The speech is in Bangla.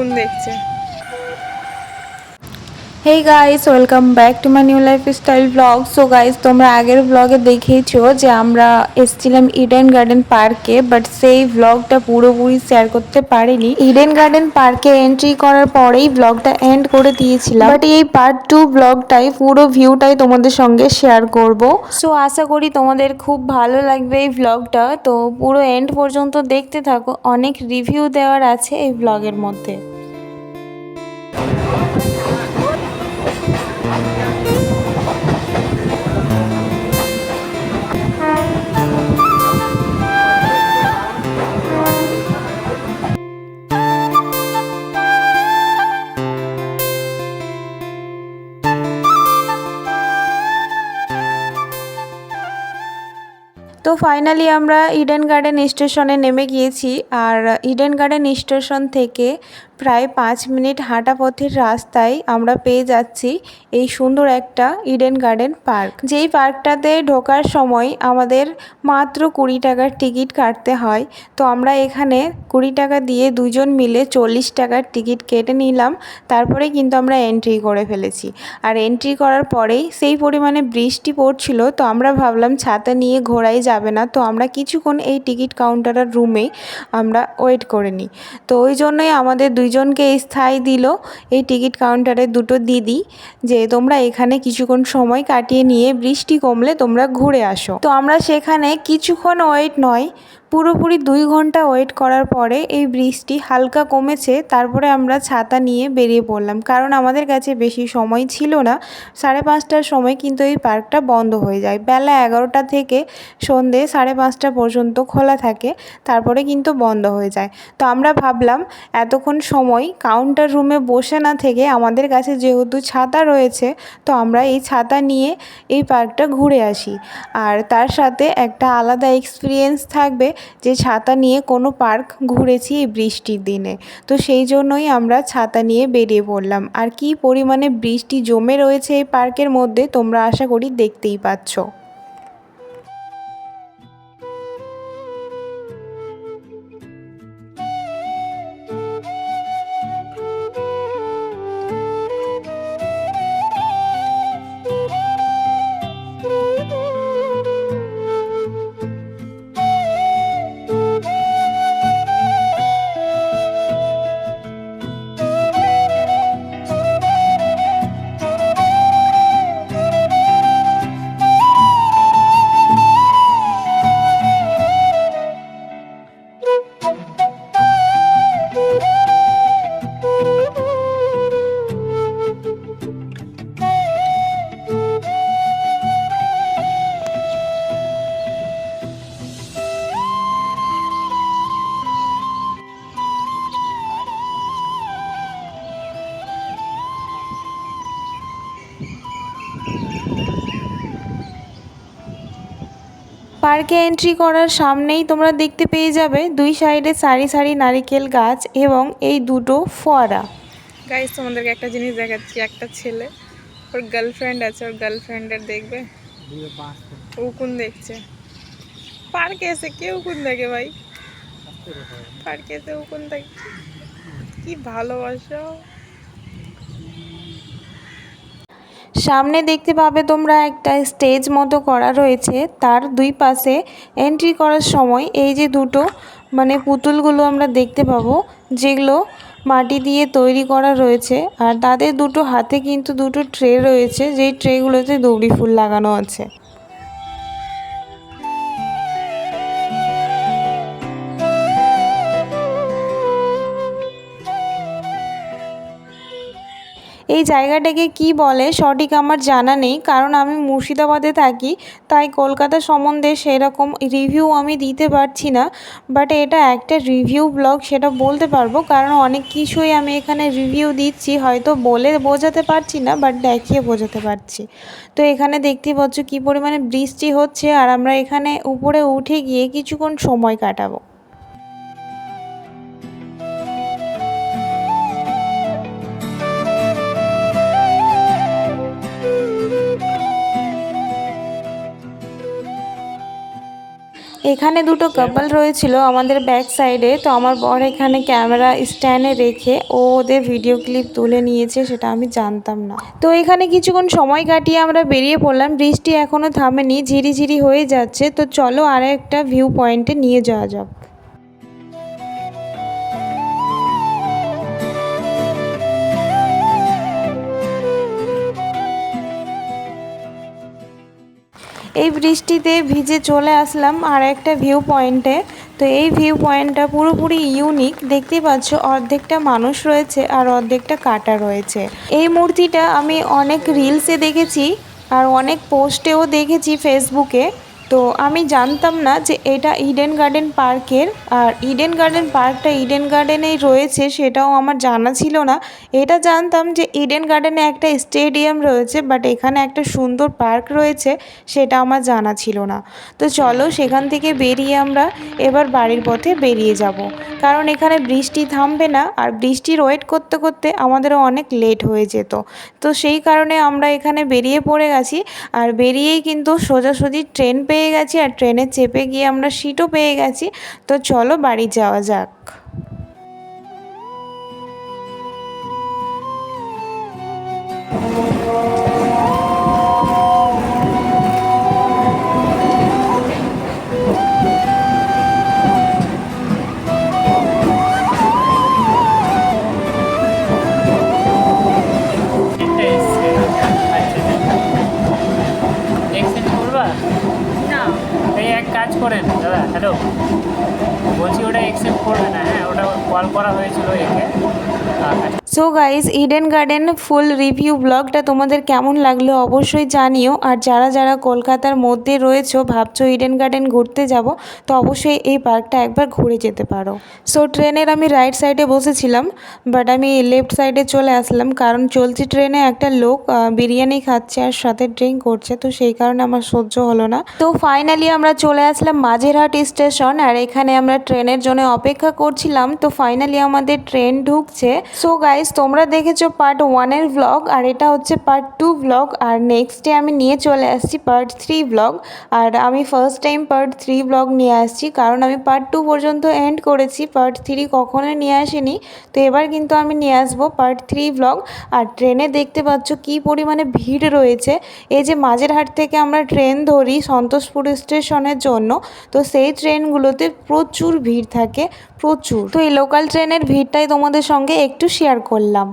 উকুন দেখছে। Hey guys, welcome back to my new lifestyle blog. So guys, তোমরা আগের ব্লগে দেখেইছো যে আমরা এসেছিলাম ইডেন গার্ডেন পার্কে, বাট সেই ব্লগটা পুরোপুরি শেয়ার করতে পারিনি। ইডেন গার্ডেন পার্কে এন্ট্রি করার পরেই ব্লগটা এন্ড করে দিয়েছিলাম, বাট এই পার্ট 2 ব্লগটাই পুরো ভিউটাই তোমাদের সঙ্গে শেয়ার করব। সো আশা করি তোমাদের খুব ভালো লাগবে এই ব্লগটা। তো পুরো এন্ড পর্যন্ত দেখতে থাকো, অনেক রিভিউ দেওয়ার আছে এই ব্লগের মধ্যে। তো ফাইনালি আমরা ইডেন গার্ডেন স্টেশনে নেমে গিয়েছি। আর ইডেন গার্ডেন স্টেশন থেকে প্রায় 5 মিনিট হাঁটা পথের রাস্তায় আমরা পেয়ে যাচ্ছি এই সুন্দর একটা ইডেন গার্ডেন পার্ক। যেই পার্কটাতে ঢোকার সময় আমাদের মাত্র 20 টাকার টিকিট কাটতে হয়। তো আমরা এখানে 20 টাকা দিয়ে দুজন মিলে 40 টাকার টিকিট কেটে নিলাম। তারপরে কিন্তু আমরা এন্ট্রি করে ফেলেছি। আর এন্ট্রি করার পরেই সেই পরিমাণে বৃষ্টি পড়ছিল, তো আমরা ভাবলাম ছাতা নিয়ে ঘোরাই যাবে না, তো আমরা কিছুক্ষণ এই টিকিট কাউন্টারের রুমে আমরা ওয়েট করে নিই। তো ওই জন্যই আমাদের দুইজনকে স্থায়ী দিল এই টিকিট কাউন্টারের দুটো দিদি, যে তোমরা এখানে কিছুক্ষণ সময় কাটিয়ে নিয়ে বৃষ্টি কমলে তোমরা ঘুরে আসো। তো আমরা সেখানে কিছুক্ষণ ওয়েট নয়, পুরোপুরি 2 ঘন্টা ওয়েট করার পরে এই বৃষ্টি হালকা কমেছে। তারপরে আমরা ছাতা নিয়ে বেরিয়ে পড়লাম, কারণ আমাদের কাছে বেশি সময় ছিল না। 5:30টার সময় কিন্তু এই পার্কটা বন্ধ হয়ে যায়। বেলা 11টা থেকে সন্ধে 5:30টা পর্যন্ত খোলা থাকে, তারপরে কিন্তু বন্ধ হয়ে যায়। তো আমরা ভাবলাম এতক্ষণ সময় কাউন্টার রুমে বসে না থেকে আমাদের কাছে যেহেতু ছাতা রয়েছে, তো আমরা এই ছাতা নিয়ে এই পার্কটা ঘুরে আসি। আর তার সাথে একটা আলাদা এক্সপিরিয়েন্স থাকবে যে ছাতা নিয়ে কোনো পার্ক ঘুরেছি এই বৃষ্টির দিনে। তো সেই জন্যই আমরা ছাতা নিয়ে বেরিয়ে পড়লাম। আর কি পরিমাণে বৃষ্টি জমে রয়েছে এই পার্কের মধ্যে তোমরা আশা করি দেখতেই পাচ্ছ। পার্কে এন্ট্রি করার সামনেই তোমরা দেখতে পেয়ে যাবে 2 সাইডে সারি সারি নারিকেল গাছ এবং এই দুটো ফোয়ারা। গাইস, তোমাদেরকে একটা জিনিস দেখাচ্ছি। একটা ছেলে, ওর গার্লফ্রেন্ড আছে, ওর গার্লফ্রেন্ডের দেখবে উকুন দেখছে। পার্কে এসে কে উকুন দেখে ভাই? পার্কে এসে উকুন দেখে, কি ভালোবাসো। সামনে দেখতে পাবে তোমরা একটা স্টেজ মতো করা রয়েছে, তার দুই পাশে এন্ট্রি করার সময় এই যে দুটো পুতুলগুলো আমরা দেখতে পাবো, যেগুলো মাটি দিয়ে তৈরি করা রয়েছে। আর তাদের দুটো হাতে কিন্তু দুটো ট্রে রয়েছে, যেই ট্রেগুলোতে দৌড়ি ফুল লাগানো আছে। এই জায়গাটাকে কি বলে সঠিক আমার জানা নেই, কারণ আমি মুর্শিদাবাদে থাকি, তাই কলকাতা সম্বন্ধে সেরকম রিভিউ আমি দিতে পারছি না। বাট এটা একটা রিভিউ ব্লগ সেটা বলতে পারবো, কারণ অনেক কিছুই আমি এখানে রিভিউ দিচ্ছি, হয়তো বলে বোঝাতে পারছি না, বাট দেখিয়ে বোঝাতে পারছি। তো এখানে দেখতেই পাচ্ছ কী পরিমাণে বৃষ্টি হচ্ছে, আর আমরা এখানে উপরে উঠে গিয়ে কিছুক্ষণ সময় কাটাবো। এখানে দুটো কাপল রয়েছিল আমাদের ব্যাক সাইডে। তো আমার বর এখানে ক্যামেরা স্ট্যান্ডে রেখে ও ওদের ভিডিও ক্লিপ তুলে নিয়েছে, সেটা আমি জানতাম না। তো এখানে কিছুক্ষণ সময় কাটিয়ে আমরা বেরিয়ে পড়লাম। বৃষ্টি এখনও থামেনি, ঝিরিঝিরি হয়ে যাচ্ছে। তো চলো আর একটা ভিউ পয়েন্টে নিয়ে যাওয়া যাক। এই বৃষ্টিতে ভিজে চলে আসলাম আর একটা ভিউ পয়েন্টে। তো এই ভিউ পয়েন্টটা পুরোপুরি ইউনিক, দেখতেই পাচ্ছ অর্ধেকটা মানুষ রয়েছে আর অর্ধেকটা কাটা রয়েছে। এই মূর্তিটা আমি অনেক রিলসে দেখেছি আর অনেক পোস্টেও দেখেছি ফেসবুকে। তো আমি জানতাম না যে এটা ইডেন গার্ডেন পার্কের, আর ইডেন গার্ডেন পার্কটা ইডেন গার্ডেনেই রয়েছে সেটাও আমার জানা ছিল না। এটা জানতাম যে ইডেন গার্ডেনে একটা স্টেডিয়াম রয়েছে, বাট এখানে একটা সুন্দর পার্ক রয়েছে সেটা আমার জানা ছিল না। তো চলো সেখান থেকে বেরিয়ে আমরা এবার বাড়ির পথে বেরিয়ে যাব, কারণ এখানে বৃষ্টি থামবে না আর বৃষ্টির ওয়েট করতে করতে আমাদেরও অনেক লেট হয়ে যেত। তো সেই কারণে আমরা এখানে বেরিয়ে পড়ে গেছি, আর বেরিয়েই কিন্তু সোজাসুজি ট্রেন পেয়ে গেছি আর ট্রেনে চেপে গিয়ে আমরা সিটও পেয়ে গেছি। তো চলো বাড়ি যাওয়া যাক। না এই এক কাজ করেন দাদা, হ্যালো, বলছি ওটা অ্যাকসেপ্ট করবে না। হ্যাঁ, ওটা কল করা হয়েছিল একে। সো গাইজ, ইডেন গার্ডেন ফুল রিভিউ ব্লগটা তোমাদের কেমন লাগলো অবশ্যই জানিও। আর যারা যারা কলকাতার মধ্যে রয়েছো, ভাবছো ইডেন গার্ডেন ঘুরতে যাব, তো অবশ্যই এই পার্কটা একবার ঘুরে যেতে পারো। সো ট্রেনের আমি রাইট সাইডে বসেছিলাম, বাট আমি লেফট সাইডে চলে আসলাম, কারণ চলতি ট্রেনে একটা লোক বিরিয়ানি খাচ্ছে আর সাথে ড্রিঙ্ক করছে, তো সেই কারণে আমার সহ্য হলো না। তো ফাইনালি আমরা চলে আসলাম মাঝেরহাট স্টেশন, আর এখানে আমরা ট্রেনের জন্য অপেক্ষা করছিলাম। তো ফাইনালি আমাদের ট্রেন ঢুকছে। সো গাইজ, তোমরা দেখেছো পার্ট 1-এর ব্লগ, আর এটা হচ্ছে পার্ট 2 ব্লগ, আর নেক্সটে আমি নিয়ে চলে আসছি পার্ট 3 ব্লগ। আর আমি ফার্স্ট টাইম পার্ট 3 ব্লগ নিয়ে আসছি, কারণ আমি পার্ট 2 পর্যন্ত এন্ড করেছি, পার্ট 3 কখনোই নিয়ে আসিনি। তো এবার কিন্তু আমি নিয়ে আসবো পার্ট 3 ব্লগ। আর ট্রেনে দেখতে পাচ্ছ কী পরিমাণে ভিড় রয়েছে। এই যে মাঝেরহাট থেকে আমরা ট্রেন ধরি সন্তোষপুর স্টেশনের জন্য, তো সেই ট্রেনগুলোতে প্রচুর ভিড় থাকে, প্রচুর। তো এই লোকাল ট্রেনের ভিড়টাই তোমাদের সঙ্গে একটু শেয়ার করলাম।